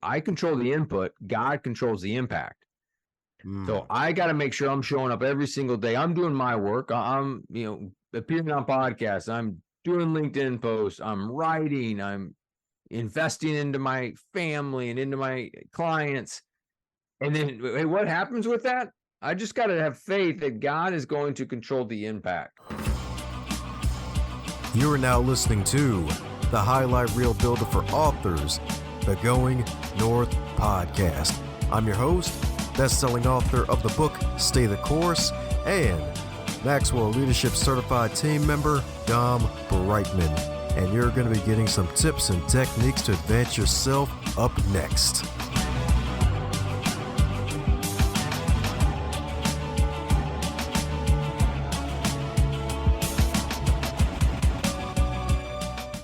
I control the input, God controls the impact. So Mm. I got to make sure I'm showing up every single day. I'm doing my work. I'm, appearing on podcasts. I'm doing LinkedIn posts. I'm writing. I'm investing into my family and into my clients. And then hey, what happens with that? I just got to have faith that God is going to control the impact. You are now listening to the highlight reel builder for authors, the Going North podcast. I'm your host, best-selling author of the book Stay the Course, and Maxwell Leadership Certified Team Member, DomBrightmon. And you're going to be getting some tips and techniques to advance yourself up next.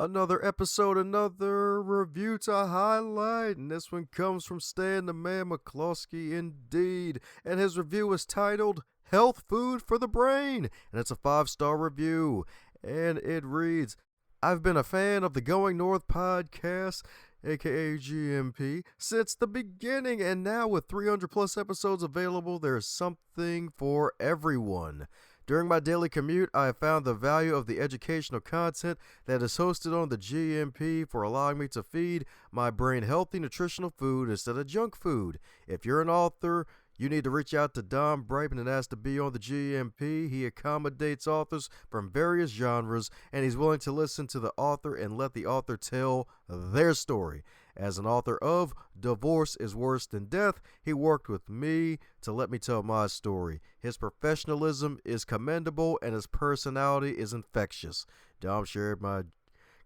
Another episode, another review to highlight, and this one comes from Stan the Man McCloskey indeed, and his review is titled Health Food for the Brain, and it's a 5-star review, and it reads, I've been a fan of the Going North podcast, aka GMP, since the beginning, and now with 300 plus episodes available, there's something for everyone. During my daily commute, I have found the value of the educational content that is hosted on the GMP for allowing me to feed my brain healthy nutritional food instead of junk food. If you're an author, you need to reach out to Dom Brightmon and ask to be on the GMP. He accommodates authors from various genres, and he's willing to listen to the author and let the author tell their story. As an author of Divorce is Worse Than Death, he worked with me to let me tell my story. His professionalism is commendable, and his personality is infectious. Dom shared my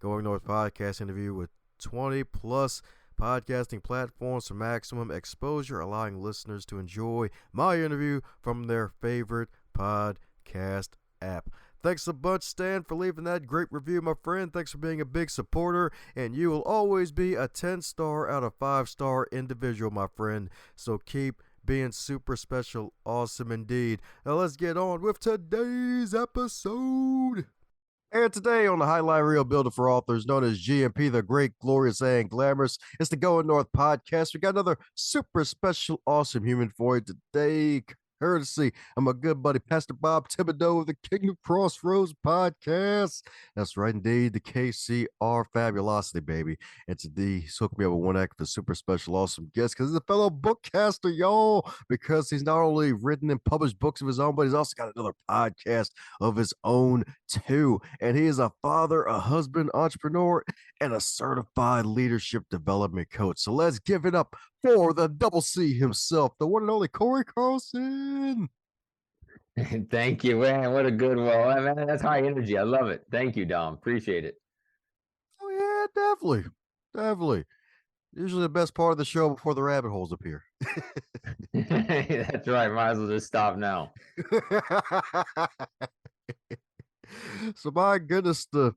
Going North podcast interview with 20 plus podcasting platforms for maximum exposure, allowing listeners to enjoy my interview from their favorite podcast app. Thanks a bunch, Stan, for leaving that great review, my friend. Thanks for being a big supporter, and you will always be a 10-star out of 5-star individual, my friend. So keep being super special, awesome indeed. Now let's get on with today's episode. And today on the Highlight Reel Builder for Authors, known as GMP, the Great, Glorious, and Glamorous, it's the Going North podcast. We got another super special, awesome human for you today, courtesy of my good buddy, Pastor Bob Thibodeau of the Kingdom Crossroads podcast. That's right, indeed, the KCR Fabulosity, baby. And today, he's hooked me up with one heck of a super special, awesome guest because he's a fellow bookcaster, y'all, because he's not only written and published books of his own, but he's also got another podcast of his own too. And he is a father, a husband, entrepreneur, and a certified leadership development coach. So let's give it up for the double C himself, the one and only Cory Carlson. Thank you, man. What a good one. Man, that's high energy. I love it. Thank you, Dom. Appreciate it. Oh yeah, definitely. Usually the best part of the show before the rabbit holes appear. That's right. Might as well just stop now. So my goodness, the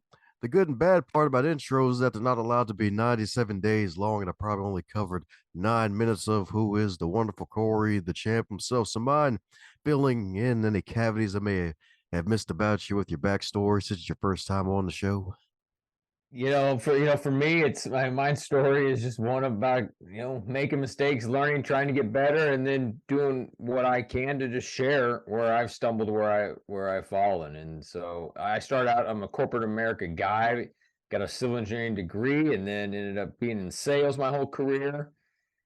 good and bad part about intros is that they're not allowed to be 97 days long, and I probably only covered 9 minutes of who is the wonderful Cory, the champ himself. So mind filling in any cavities I may have missed about you with your backstory since it's your first time on the show? For me, it's my story is just one about, making mistakes, learning, trying to get better, and then doing what I can to just share where I've stumbled, where I've fallen. And so I started out, I'm a corporate America guy, got a civil engineering degree, and then ended up being in sales my whole career.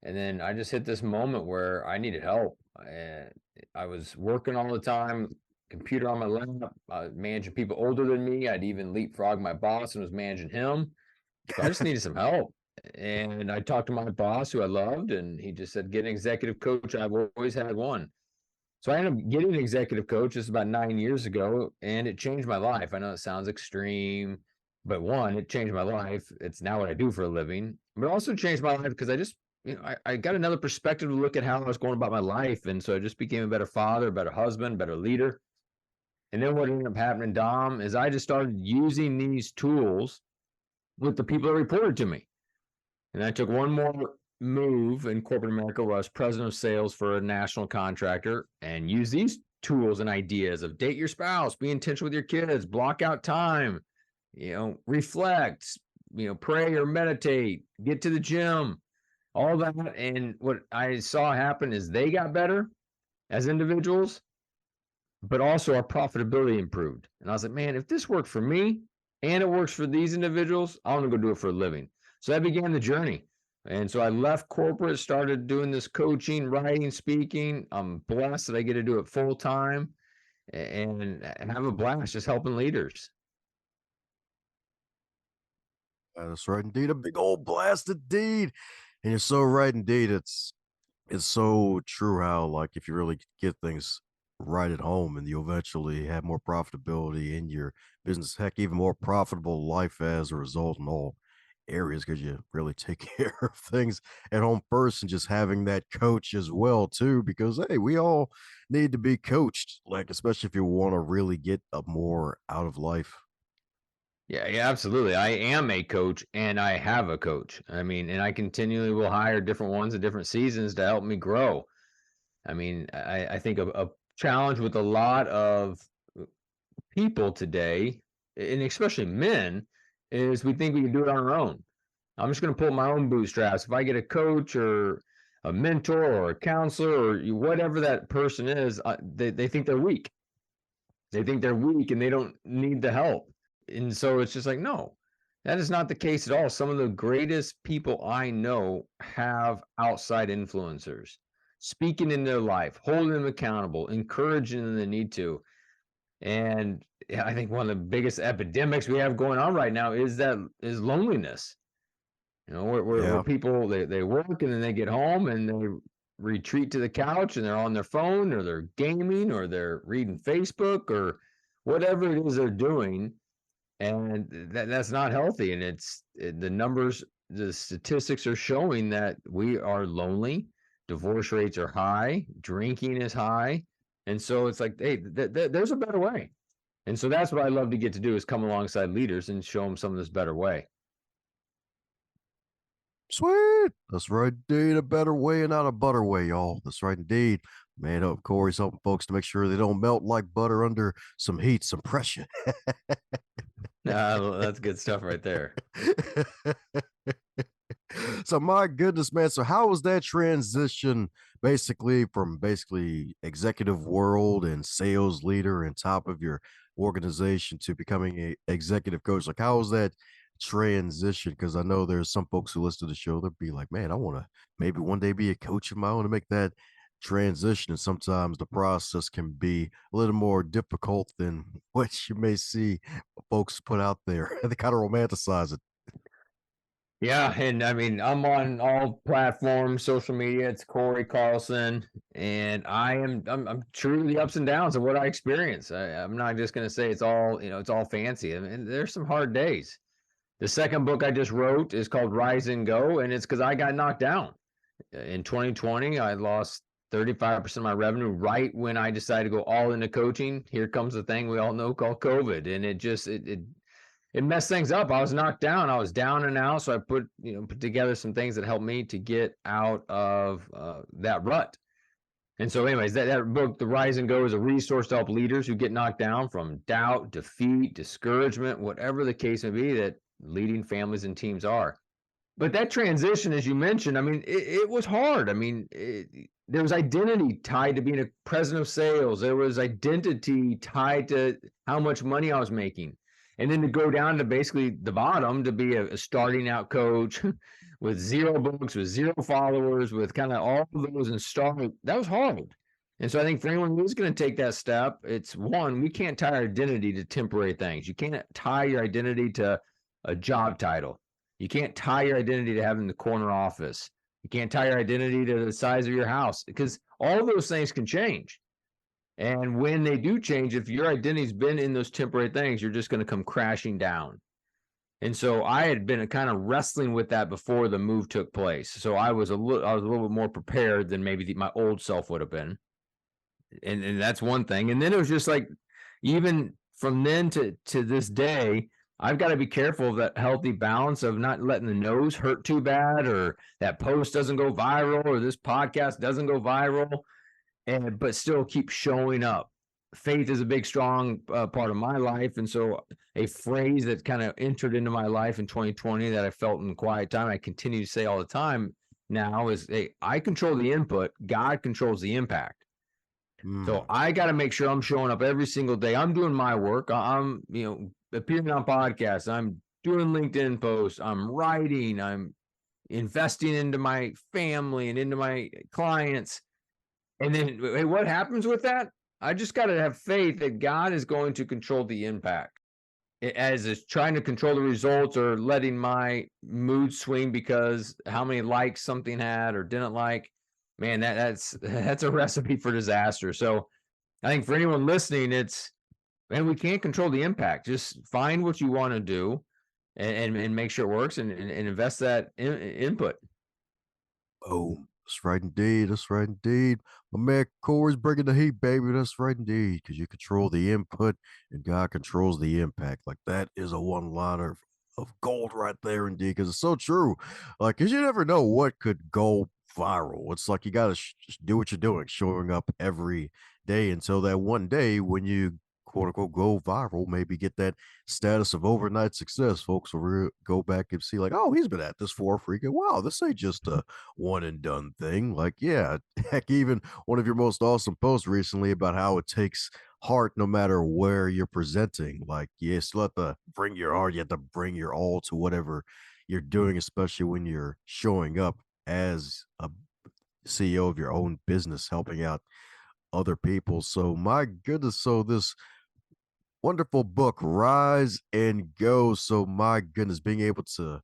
And then I just hit this moment where I needed help. And I was working all the time, computer on my lap, managing people older than me. I'd even leapfrog my boss and was managing him. So I just needed some help. And I talked to my boss, who I loved, and he just said, get an executive coach. I've always had one. So I ended up getting an executive coach just about 9 years ago, and it changed my life. I know it sounds extreme, but one, it changed my life. It's now what I do for a living. But it also changed my life because I just, I got another perspective to look at how I was going about my life. And so I just became a better father, a better husband, better leader. And then what ended up happening, Dom, is I just started using these tools with the people that reported to me. And I took one more move in corporate America where I was president of sales for a national contractor and use these tools and ideas of date your spouse, be intentional with your kids, block out time, reflect, pray or meditate, get to the gym, all that. And what I saw happen is they got better as individuals, but also our profitability improved. And I was like, man, if this worked for me and it works for these individuals, I want to go do it for a living. So that began the journey. And so I left corporate, started doing this coaching, writing, speaking. I'm blessed that I get to do it full time and have a blast just helping leaders. That's right, indeed. A big old blast indeed. And you're so right, indeed. It's so true how, like, if you really get things right at home and you eventually have more profitability in your business, heck, even more profitable life as a result in all areas because you really take care of things at home first and just having that coach as well too because hey we all need to be coached like especially if you want to really get up more out of life. Yeah, yeah, absolutely. I am a coach and I have a coach. I mean, and I continually will hire different ones at different seasons to help me grow. I mean, I think a challenge with a lot of people today, and especially men, is we think we can do it on our own. I'm just going to pull my own bootstraps. If I get a coach or a mentor or a counselor or whatever that person is, they think they're weak. They think they're weak and they don't need the help. And so it's just like, no, that is not the case at all. Some of the greatest people I know have outside influencers speaking in their life, holding them accountable, encouraging them they need to. And I think one of the biggest epidemics we have going on right now is loneliness. You know, where Yeah. people they work and then they get home and they retreat to the couch and they're on their phone or they're gaming or they're reading Facebook or whatever it is they're doing, and that's not healthy. And the numbers, the statistics are showing that we are lonely, divorce rates are high, drinking is high, and so it's like, hey, there's a better way. And so that's what I love to get to do is come alongside leaders and show them some of this better way. Sweet. That's right, indeed. A better way and not a butter way, y'all. That's right, indeed. Man, up Corey's helping folks to make sure they don't melt like butter under some heat, some pressure. That's good stuff right there. So my goodness, man. So how was that transition basically from basically executive world and sales leader and top of your organization to becoming a executive coach? Like how was that transition? Because I know there's some folks who listen to the show, they'll be like, man, I want to maybe one day be a coach of my own to make that transition. And sometimes the process can be a little more difficult than what you may see folks put out there. They kind of romanticize it. Yeah, and I mean, I'm on all platforms, social media. It's Cory Carlson, and I'm true to the ups and downs of what I experience. I'm not just going to say it's all it's all fancy. I mean, there's some hard days. The second book I just wrote is called Rise and Go, and it's because I got knocked down in 2020. I lost 35% of my revenue right when I decided to go all into coaching. Here comes the thing we all know called COVID, and it messed things up. I was knocked down. I was down and out. So I put together some things that helped me to get out of that rut. And so, anyways, that book, The Rise and Go, is a resource to help leaders who get knocked down from doubt, defeat, discouragement, whatever the case may be that leading families and teams are. But that transition, as you mentioned, I mean, it was hard. I mean, there was identity tied to being a president of sales. There was identity tied to how much money I was making. And then to go down to basically the bottom to be a starting out coach with 0 books, with 0 followers, with kind of all of those and start, that was hard. And so I think for anyone who's going to take that step, it's one, we can't tie our identity to temporary things. You can't tie your identity to a job title. You can't tie your identity to having the corner office. You can't tie your identity to the size of your house because all those things can change. And when they do change, if your identity's been in those temporary things, you're just going to come crashing down. And so I had been kind of wrestling with that before the move took place. So I was a little bit more prepared than maybe my old self would have been. And that's one thing. And then it was just like, even from then to this day, I've got to be careful of that healthy balance of not letting the nose hurt too bad, or that post doesn't go viral, or this podcast doesn't go viral, but still keep showing up. Faith is a big, strong part of my life. And so a phrase that kind of entered into my life in 2020 that I felt in quiet time, I continue to say all the time, now is, hey, I control the input, God controls the impact. So I got to make sure I'm showing up every single day. I'm doing my work. I'm, appearing on podcasts. I'm doing LinkedIn posts. I'm writing. I'm investing into my family and into my clients. And then, hey, what happens with that? I just got to have faith that God is going to control the impact, as is trying to control the results or letting my mood swing because how many likes something had or didn't like. Man, that's a recipe for disaster. So I think for anyone listening, man, we can't control the impact. Just find what you want to do and make sure it works, and invest that input. Oh, that's right indeed. That's right indeed. My man Cory's bringing the heat, baby. That's right indeed. Because you control the input and God controls the impact. Like that is a one-liner of gold right there, indeed. Because it's so true. Like, because you never know what could go viral. It's like you got to just do what you're doing, showing up every day until that one day when you quote unquote go viral, maybe get that status of overnight success. Folks will go back and see, like, oh, he's been at this for a freaking wow. This ain't just a one and done thing. Like, yeah, heck, even one of your most awesome posts recently about how it takes heart no matter where you're presenting. Like, you still have to bring your heart, you have to bring your all to whatever you're doing, especially when you're showing up as a CEO of your own business, helping out other people. So, my goodness, so this wonderful book, Rise and Go. So, my goodness, being able to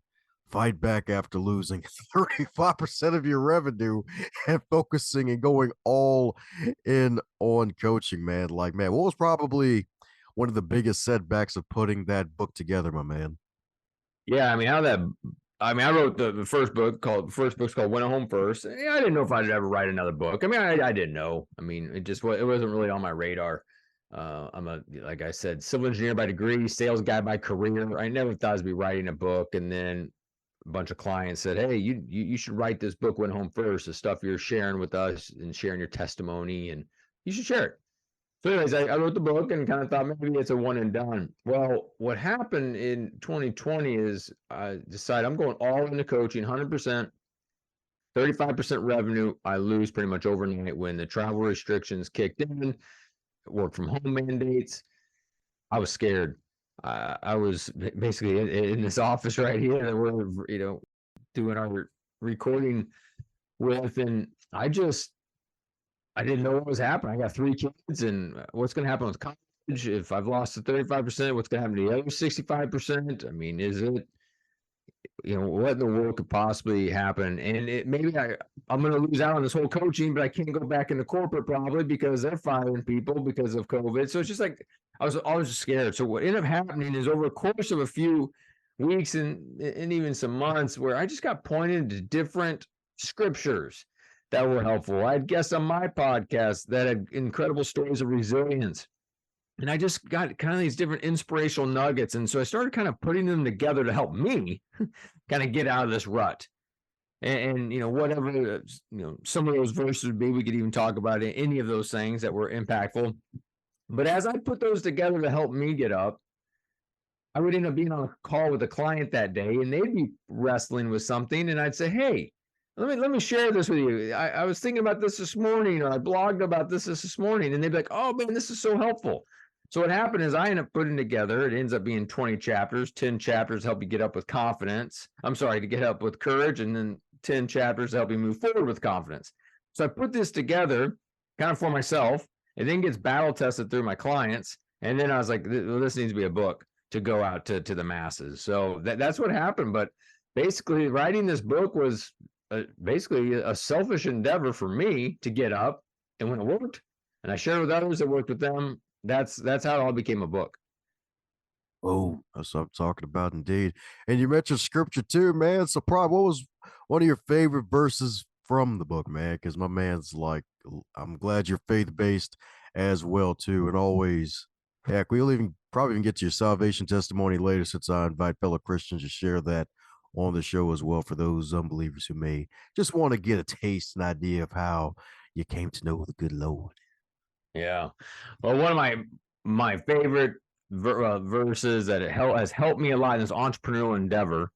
fight back after losing 35% of your revenue and focusing and going all in on coaching, man. Like, man, what was probably one of the biggest setbacks of putting that book together, my man? Yeah, I mean, I wrote the first book's called Went Home First. Yeah, I didn't know if I'd ever write another book. I mean, I didn't know. I mean, it wasn't really on my radar. I'm like I said, civil engineer by degree, sales guy by career. I never thought I'd be writing a book. And then a bunch of clients said, hey, you should write this book, Went Home First, the stuff you're sharing with us and sharing your testimony, and you should share it. So anyways, I wrote the book and kind of thought maybe it's a one and done. Well, what happened in 2020 is I decided I'm going all into coaching, 100%, 35% revenue. I lose pretty much overnight when the travel restrictions kicked in, work from home mandates. I was scared. I was basically in this office right here that we're, doing our recording with, and I didn't know what was happening. I got 3 kids, and what's going to happen with college? If I've lost the 35%, what's going to happen to the other 65%? I mean, is it, what in the world could possibly happen? And maybe I'm going to lose out on this whole coaching, but I can't go back into corporate probably because they're firing people because of COVID. So it's just like I was always scared. So what ended up happening is over the course of a few weeks and even some months where I just got pointed to different scriptures that were helpful. I had guests on my podcast that had incredible stories of resilience. And I just got kind of these different inspirational nuggets. And so I started kind of putting them together to help me kind of get out of this rut. And whatever, some of those verses would be, we could even talk about any of those things that were impactful. But as I put those together to help me get up, I would end up being on a call with a client that day and they'd be wrestling with something. And I'd say, hey, let me share this with you. I was thinking about this morning, or I blogged about this morning, and they'd be like, oh man, this is so helpful. So what happened is I ended up putting together, it ends up being 20 chapters, 10 chapters help you get up with confidence. I'm sorry, to get up with courage, and then 10 chapters help you move forward with confidence. So I put this together kind of for myself. It then gets battle tested through my clients. And then I was like, this needs to be a book to go out to the masses. So that's what happened. But basically writing this book was basically a selfish endeavor for me to get up, and when it worked and I shared it with others that worked with them, that's how it all became a book. Oh, that's what I'm talking about, indeed. And you mentioned scripture too, man. So, probably what was one of your favorite verses from the book, man? Because my man's like, I'm glad you're faith based as well too, and always. Heck, we'll even probably even get to your salvation testimony later, since I invite fellow Christians to share that on the show as well for those unbelievers who may just want to get a taste and idea of how you came to know the good Lord. Yeah. Well, one of my favorite verses that has helped me a lot in this entrepreneurial endeavor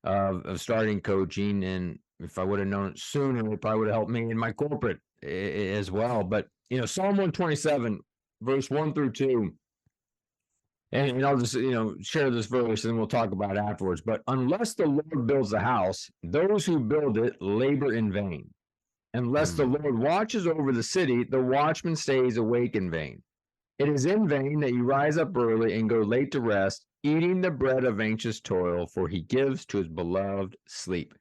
of starting coaching, and if I would have known it sooner, it probably would have helped me in my corporate as well. But, Psalm 127, verse 1 through 2, and I'll just, share this verse and then we'll talk about it afterwards. But unless the Lord builds the house, those who build it labor in vain. Unless the Lord watches over the city, the watchman stays awake in vain. It is in vain that you rise up early and go late to rest, eating the bread of anxious toil, for he gives to his beloved sleep.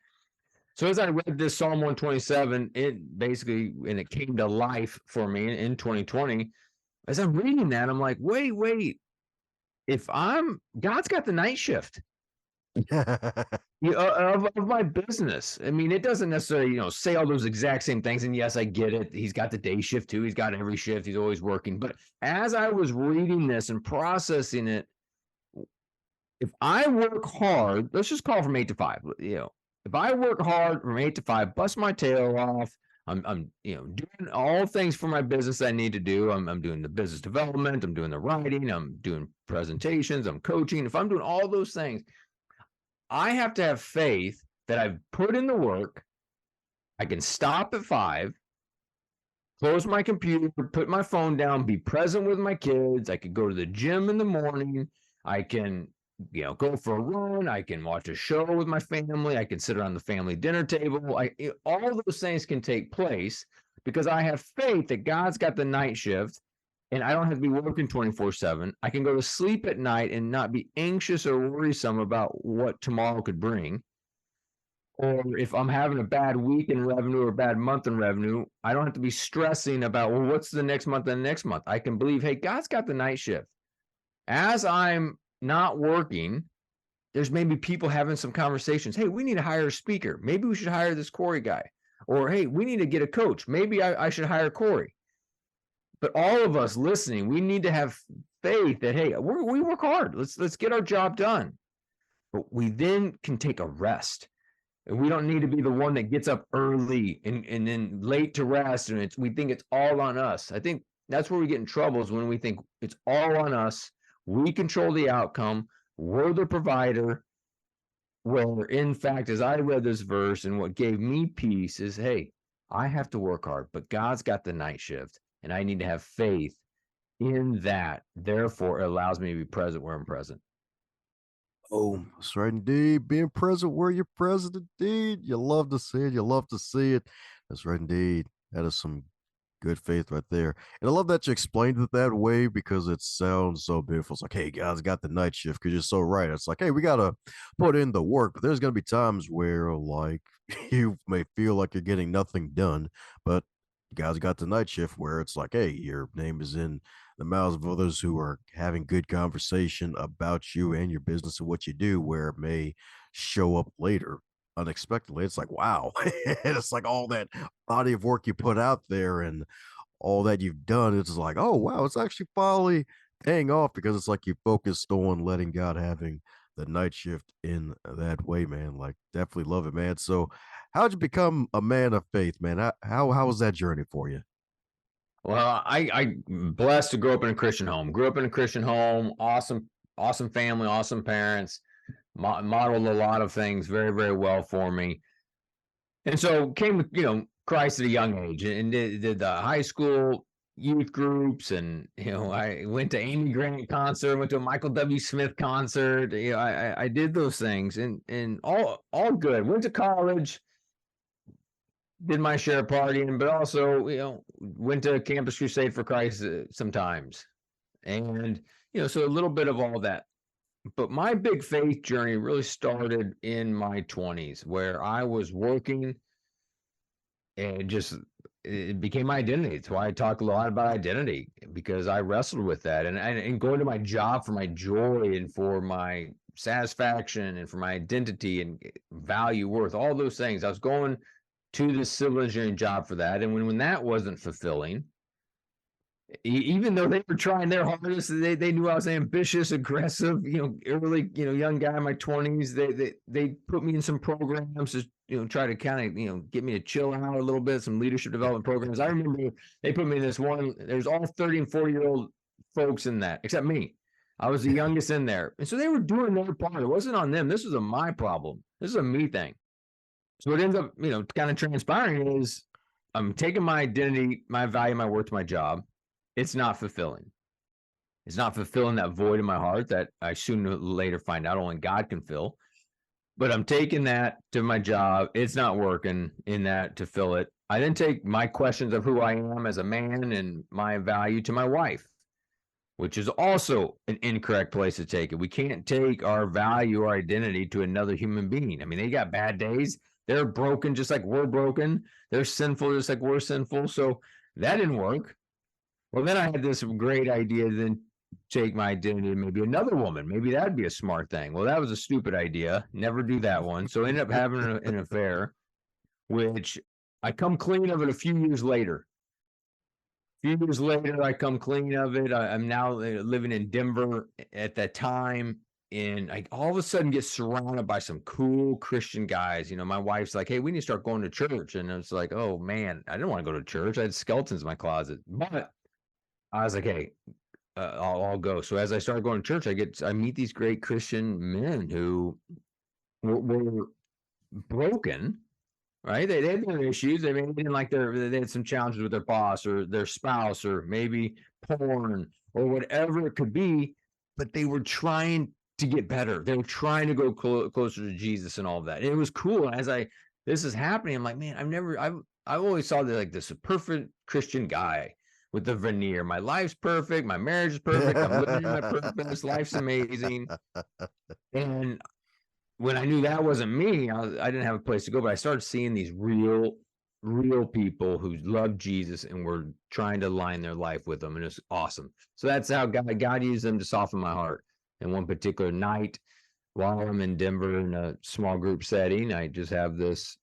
So as I read this Psalm 127, and it came to life for me in 2020. As I'm reading that, I'm like, wait, God's got the night shift of my business. I mean, it doesn't necessarily, say all those exact same things. And yes, I get it. He's got the day shift too. He's got every shift. He's always working. But as I was reading this and processing it, if I work hard, let's just call from 8 to 5, if I work hard from 8 to 5, bust my tail off, I'm doing all things for my business I need to do. I'm doing the business development, I'm doing the writing, I'm doing presentations, I'm coaching. If I'm doing all those things, I have to have faith that I've put in the work. I can stop at 5, close my computer, put my phone down, be present with my kids. I could go to the gym in the morning. I can go for a run. I can watch a show with my family. I can sit around the family dinner table. All those things can take place because I have faith that God's got the night shift and I don't have to be working 24/7. I can go to sleep at night and not be anxious or worrisome about what tomorrow could bring. Or if I'm having a bad week in revenue or a bad month in revenue, I don't have to be stressing about, well, what's the next month and the next month? I can believe, hey, God's got the night shift. As I'm not working, there's maybe people having some conversations. Hey, we need to hire a speaker. Maybe we should hire this Cory guy. Or, hey, we need to get a coach. Maybe I should hire Cory. But all of us listening, we need to have faith that, hey, we work hard. Let's get our job done. But we then can take a rest. And we don't need to be the one that gets up early and then late to rest. And we think it's all on us. I think that's where we get in trouble, is when we think it's all on us. We control the outcome. We're the provider. Where, in fact, as I read this verse, and what gave me peace is, hey, I have to work hard, but God's got the night shift, and I need to have faith in that. Therefore, it allows me to be present where I'm present. Oh, that's right indeed. Being present where you're present indeed. You love to see it. You love to see it. That's right indeed. That is some good faith right there. And I love that you explained it that way because it sounds so beautiful. It's like, hey, God's got the night shift, because you're so right. It's like, hey, we got to put in the work, but there's going to be times where, like, you may feel like you're getting nothing done, but God's got the night shift where it's like, hey, your name is in the mouths of others who are having good conversation about you and your business and what you do, where it may show up later unexpectedly. It's like, wow. And it's like all that body of work you put out there and all that you've done. It's like, oh, wow, it's actually finally paying off, because it's like you focused on letting God having the night shift in that way, man. Like, definitely love it, man. So, how'd you become a man of faith, man? How was that journey for you? Well, I blessed to grow up in a Christian home. Grew up in a Christian home. Awesome family, awesome parents. Modeled a lot of things very, very well for me. And so came, Christ at a young age, and did the high school youth groups, and I went to Amy Grant concert, went to a Michael W. Smith concert. I did those things, and all good. Went to college, did my share of partying, but also, went to Campus Crusade for Christ sometimes. And, so a little bit of all that. But my big faith journey really started in my 20s, where I was working, and it became my identity. It's why I talk a lot about identity, because I wrestled with that, and going to my job for my joy and for my satisfaction and for my identity and value, worth, all those things. I was going to the civil engineering job for that. And when that wasn't fulfilling, even though they were trying their hardest, they knew I was ambitious, aggressive, early, young guy in my 20s. They put me in some programs to, try to kind of, get me to chill out a little bit, some leadership development programs. I remember they put me in this one. There's all 30 and 40-year-old folks in that, except me. I was the youngest in there. And so they were doing their part. It wasn't on them. This was my problem. This is a me thing. So what ends up, kind of transpiring is I'm taking my identity, my value, my worth to my job. It's not fulfilling. It's not fulfilling that void in my heart that I sooner or later find out only God can fill. But I'm taking that to my job. It's not working in that to fill it. I then take my questions of who I am as a man and my value to my wife, which is also an incorrect place to take it. We can't take our value or identity to another human being. I mean, they got bad days. They're broken just like we're broken. They're sinful just like we're sinful. So that didn't work. Well, then I had this great idea to then take my identity to maybe another woman. Maybe that'd be a smart thing. Well, that was a stupid idea. Never do that one. So I ended up having an affair, which I come clean of it a few years later. Few years later, I come clean of it. I'm now living in Denver at that time, and I all of a sudden get surrounded by some cool Christian guys. My wife's like, "Hey, we need to start going to church," and it's like, "Oh man, I didn't want to go to church. I had skeletons in my closet." But I was like, "Hey, I'll go." So as I started going to church, I meet these great Christian men who were broken. Right? They had their issues. They didn't like they had some challenges with their boss or their spouse or maybe porn or whatever it could be, but they were trying to get better. They were trying to go closer to Jesus and all of that. And it was cool. And this is happening, I'm like, man, I've always saw this perfect Christian guy with the veneer. My life's perfect. My marriage is perfect. I'm living in my purpose. Life's amazing. And when I knew that wasn't me, I didn't have a place to go, but I started seeing these real people who love Jesus and were trying to align their life with them. And it's awesome. So that's how God used them to soften my heart. And one particular night while I'm in Denver in a small group setting, I just have this,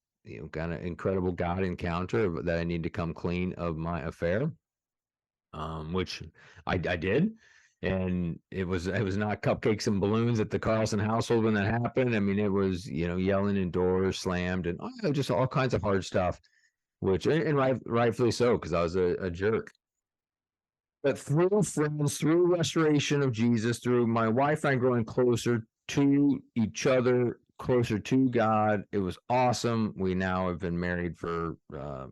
kind of incredible God encounter that I need to come clean of my affair, which I did. And it was not cupcakes and balloons at the Carlson household when that happened. I mean, it was, yelling and doors slammed and just all kinds of hard stuff, which, and rightfully so, because I was a jerk. But through friends, through restoration of Jesus, through my wife and I growing closer to each other, closer to God, it was awesome. We now have been married for, a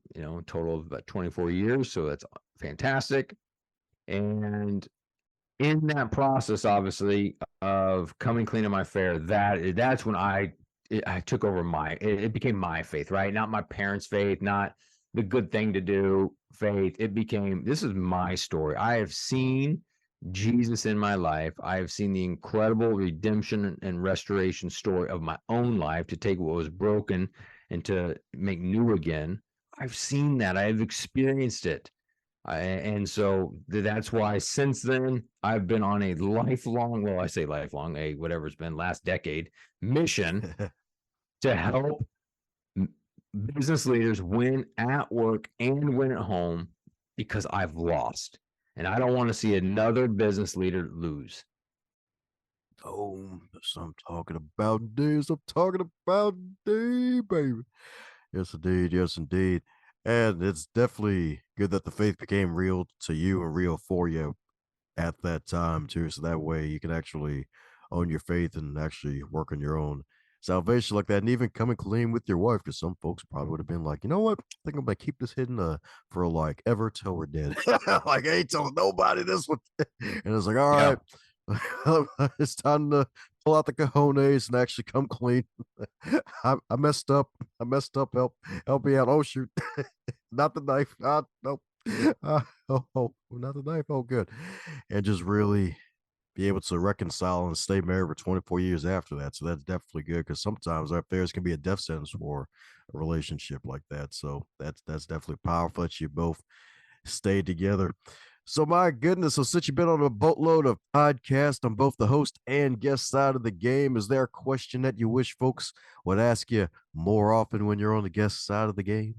total of about 24 years. So that's fantastic. And in that process, obviously, of coming clean of my affair, that's when I took over it became my faith, right? Not my parents' faith, not the good thing to do faith. It became, this is my story. I have seen Jesus in my life. I have seen the incredible redemption and restoration story of my own life to take what was broken and to make new again. I've seen that. I've experienced it. And so that's why since then I've been on a lifelong, well, I say lifelong, whatever it's been, last decade mission to help business leaders win at work and win at home, because I've lost and I don't want to see another business leader lose. Oh, that's what I'm talking about. Indeed, I'm talking about, indeed, baby. Yes, indeed. Yes, indeed. And it's definitely good that the faith became real to you and real for you at that time, too. So that way you can actually own your faith and actually work on your own salvation like that. And even coming clean with your wife, because some folks probably would have been like, you know what? I think I'm going to keep this hidden for like ever till we're dead. Like, I ain't telling nobody this one. And it's like, all right, it's time to pull out the cojones and actually come clean. I messed up. I messed up. Help me out. Oh, shoot. Not the knife. Nope. Not the knife. Oh, good. And just really be able to reconcile and stay married for 24 years after that. So that's definitely good, because sometimes our affairs can be a death sentence for a relationship like that. So that's definitely powerful that you both stayed together. So my goodness, so since you've been on a boatload of podcasts on both the host and guest side of the game, is there a question that you wish folks would ask you more often when you're on the guest side of the game?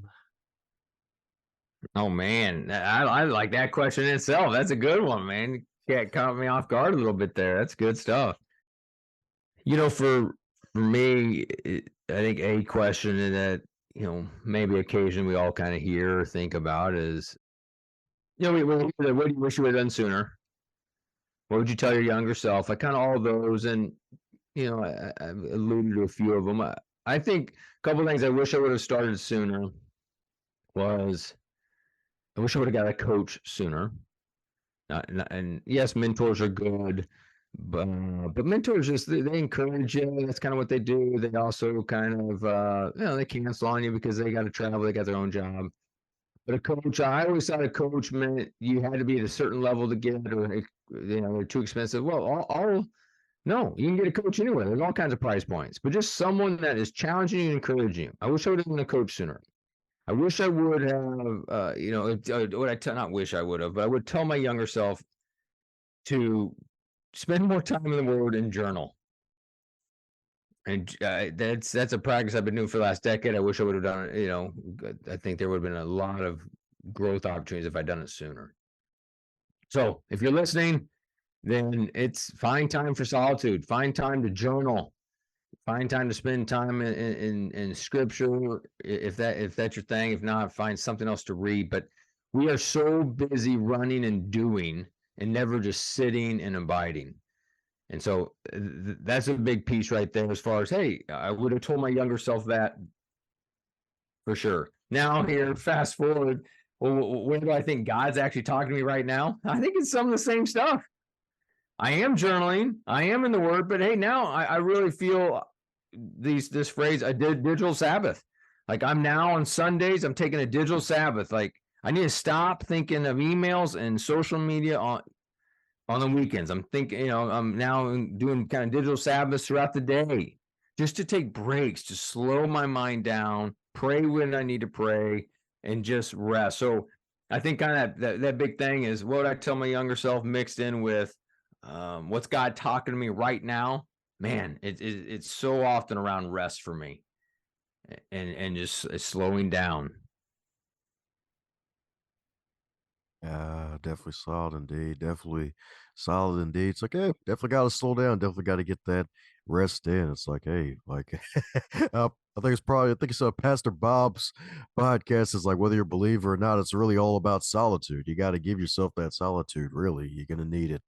Oh man, I like that question itself. That's a good one, man. Yeah, caught me off guard a little bit there. That's good stuff. For me, I think a question that maybe occasionally we all kind of hear or think about is, what do you wish you had done sooner? What would you tell your younger self? Like kind of all those, and I've alluded to a few of them. I think a couple of things I wish I would have started sooner was I wish I would have got a coach sooner. And yes, mentors are good, but mentors just they encourage you. That's kind of what they do. They also kind of they cancel on you because they got to travel, they got their own job. But a coach, I always thought a coach meant you had to be at a certain level to get it, or they're too expensive. Well, all no, you can get a coach anywhere. There's all kinds of price points, but just someone that is challenging you and encouraging you. I wish I would have been a coach sooner. I wish I would have, not wish I would have, but I would tell my younger self to spend more time in the Word and journal. And that's a practice I've been doing for the last decade. I wish I would have done it. I think there would have been a lot of growth opportunities if I'd done it sooner. So if you're listening, then it's find time for solitude, find time to journal, find time to spend time in scripture if that's your thing. If not, find something else to read. But we are so busy running and doing and never just sitting and abiding. And so that's a big piece right there as far as, hey, I would have told my younger self that for sure. Now here, fast forward, well, where do I think God's actually talking to me right now? I think it's some of the same stuff. I am journaling, I am in the Word, but hey, now I really feel this phrase, a digital Sabbath. Like I'm now on Sundays, I'm taking a digital Sabbath. Like I need to stop thinking of emails and social media on the weekends. I'm thinking, I'm now doing kind of digital Sabbaths throughout the day just to take breaks, to slow my mind down, pray when I need to pray, and just rest. So I think kind of that big thing is what I tell my younger self mixed in with what's God talking to me right now. Man, it's so often around rest for me and just slowing down. Definitely solid indeed. Definitely solid indeed. It's like, hey, definitely got to slow down. Definitely got to get that rest in. It's like, hey, like, I think it's Pastor Bob's podcast is like, whether you're a believer or not, it's really all about solitude. You got to give yourself that solitude. Really, you're gonna need it,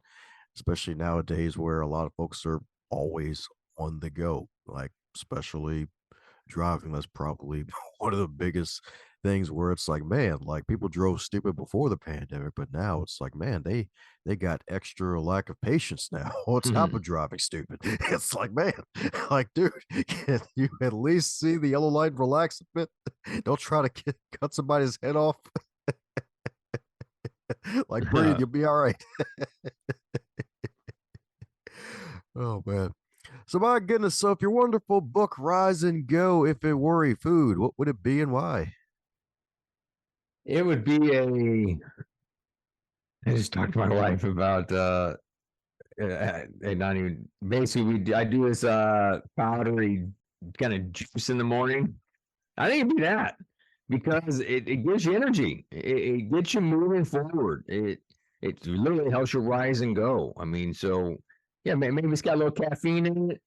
especially nowadays where a lot of folks are always on the go. Like, especially driving, that's probably one of the biggest things where it's like, man, like people drove stupid before the pandemic, but now it's like, man, they got extra lack of patience now on top of driving stupid. It's like, man, like, dude, can you at least see the yellow light and relax a bit? Don't try to cut somebody's head off. Like, breathe, you'll be all right. Oh man. So my goodness, so if your wonderful book Rise and Go, if it were a food, what would it be and why? It would be I just talked to my wife about and not even basically I do this powdery kind of juice in the morning. I think it'd be that because it gives you energy. It gets you moving forward. It literally helps you rise and go. I mean, so yeah, maybe it's got a little caffeine in it.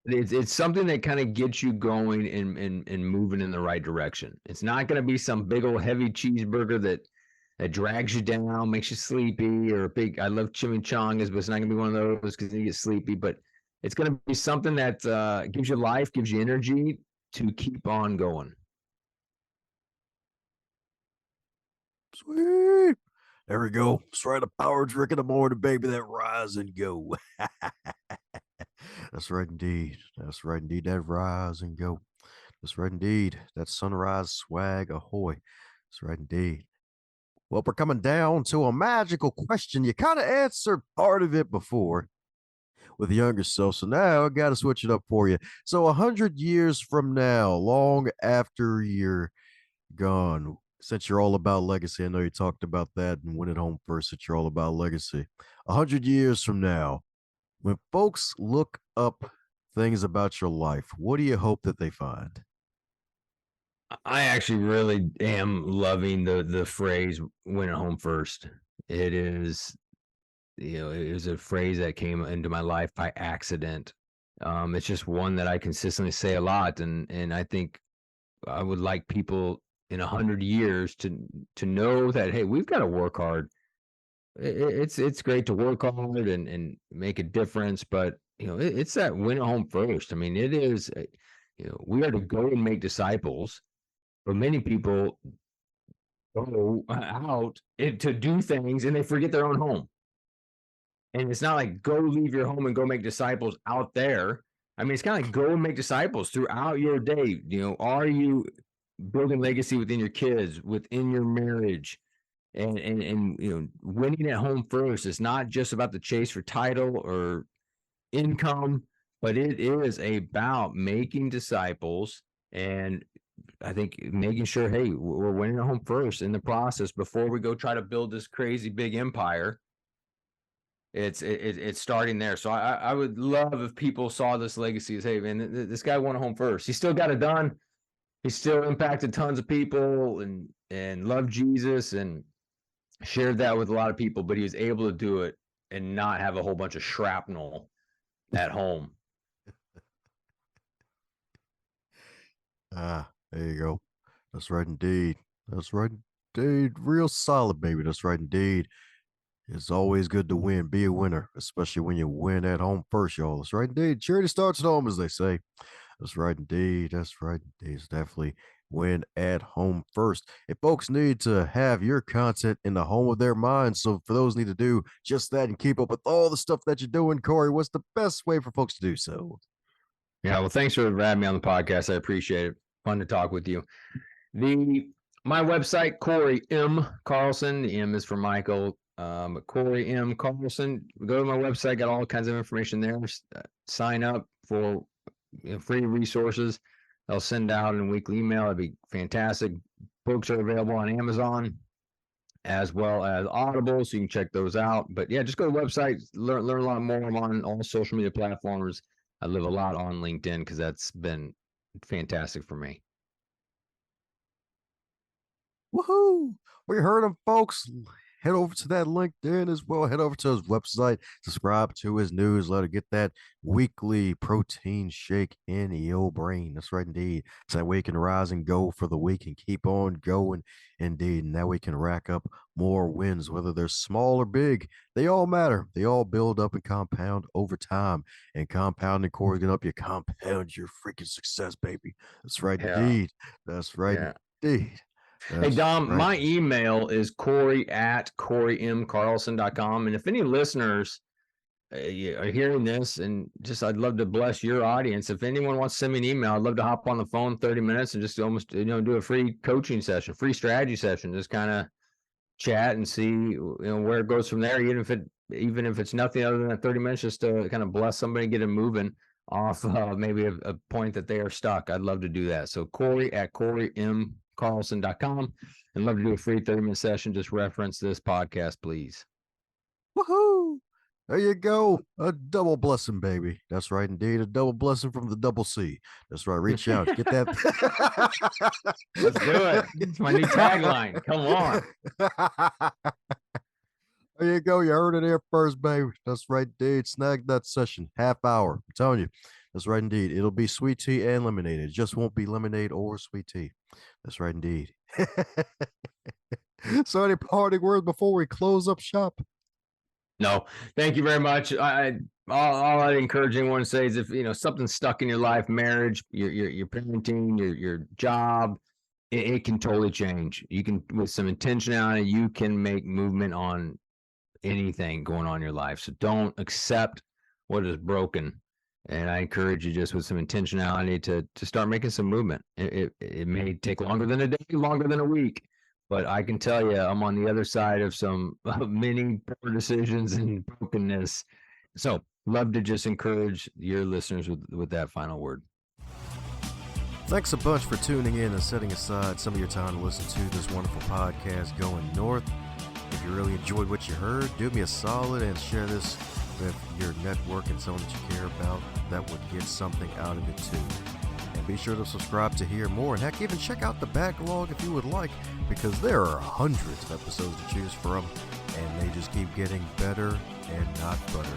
It's something that kind of gets you going and moving in the right direction. It's not going to be some big old heavy cheeseburger that drags you down, makes you sleepy, or a big. I love chimichangas, but it's not going to be one of those because you get sleepy. But it's going to be something that gives you life, gives you energy to keep on going. Sweet. There we go. Let's try the power drink in the morning, baby. That Rise and Go. That's right indeed. That's right indeed. That Rise and Go. That's right indeed. That sunrise swag ahoy. That's right indeed. Well, we're coming down to a magical question. You kind of answered part of it before with the younger self. So now I got to switch it up for you. So 100 years from now, long after you're gone, since you're all about legacy, I know you talked about that and went it home first, that you're all about legacy. 100 years from now, when folks look up things about your life, what do you hope that they find? I actually really am loving the phrase "went it home first." It is, it was a phrase that came into my life by accident. It's just one that I consistently say a lot, and I think I would like people in 100 years to know that, hey, we've got to work hard. It's great to work hard and make a difference, but it's that win at home first. I mean, it is, we are to go and make disciples, but many people go out to do things and they forget their own home. And it's not like go leave your home and go make disciples out there. I mean, it's kind of like go and make disciples throughout your day. Are you building legacy within your kids, within your marriage, and winning at home first? It's not just about the chase for title or income, but it is about making disciples, and I think making sure, hey, we're winning at home first in the process before we go try to build this crazy big empire. It's starting there. So I would love if people saw this legacy as, hey, man, this guy won at home first. He still got it done. He still impacted tons of people and loved Jesus and shared that with a lot of people, but he was able to do it and not have a whole bunch of shrapnel at home. There you go. That's right indeed. That's right indeed. Real solid, baby. That's right indeed. It's always good to win. Be a winner, especially when you win at home first, y'all. That's right indeed. Charity starts at home, as they say. That's right indeed. That's right indeed. It's definitely win at home first. If folks need to have your content in the home of their minds, so for those need to do just that and keep up with all the stuff that you're doing, Cory, what's the best way for folks to do so? Yeah, well, thanks for having me on the podcast. I appreciate it. Fun to talk with you. My website, Cory M. Carlson. The M is for Michael. Cory M. Carlson. Go to my website. Got all kinds of information there. Sign up for free resources. I'll send out in a weekly email. It'd be fantastic. Books are available on Amazon as well as Audible, so you can check those out. But yeah, just go to the website, learn a lot more. I'm on all social media platforms. I live a lot on LinkedIn because that's been fantastic for me. Woohoo! We heard him, folks. Head over to that LinkedIn as well. Head over to his website. Subscribe to his newsletter. Get that weekly protein shake in your brain. That's right, indeed. So that way you can rise and go for the week and keep on going, indeed. And that way you can rack up more wins, whether they're small or big. They all matter. They all build up and compound over time. And compounding, Cory's going to help you compound your freaking success, baby. That's right, indeed. That's right, indeed. Hey, Dom, my email is Cory@CoryMCarlson.com. And if any listeners are hearing this, and just I'd love to bless your audience. If anyone wants to send me an email, I'd love to hop on the phone 30 minutes and just almost do a free coaching session, free strategy session, just kind of chat and see where it goes from there. Even if it's nothing other than 30 minutes, just to kind of bless somebody, get them moving off maybe a point that they are stuck. I'd love to do that. So Cory@CoryMCarlson.com, and love to do a free 30-minute session. Just reference this podcast, please. Woohoo! There you go. A double blessing, baby. That's right, indeed. A double blessing from the double C. That's right. Reach out. Get that. Let's do it. It's my new tagline. Come on. There you go. You heard it here first, baby. That's right, indeed. Snag that session. Half hour. I'm telling you. That's right, indeed. It'll be sweet tea and lemonade. It just won't be lemonade or sweet tea. That's right, indeed. So any parting words before we close up shop? No, thank you very much. All I'd encourage anyone to say is, if something's stuck in your life, marriage, your parenting, your job, it can totally change. You can, with some intentionality, you can make movement on anything going on in your life. So don't accept what is broken. And I encourage you, just with some intentionality, to start making some movement. It may take longer than a day, longer than a week, but I can tell you, I'm on the other side of some many poor decisions and brokenness. So love to just encourage your listeners with that final word. Thanks a bunch for tuning in and setting aside some of your time to listen to this wonderful podcast, Going North. If you really enjoyed what you heard, do me a solid and share this with your network and someone that you care about that would get something out of it too. And be sure to subscribe to hear more, and heck, even check out the backlog if you would like, because there are hundreds of episodes to choose from, and they just keep getting better and not butter.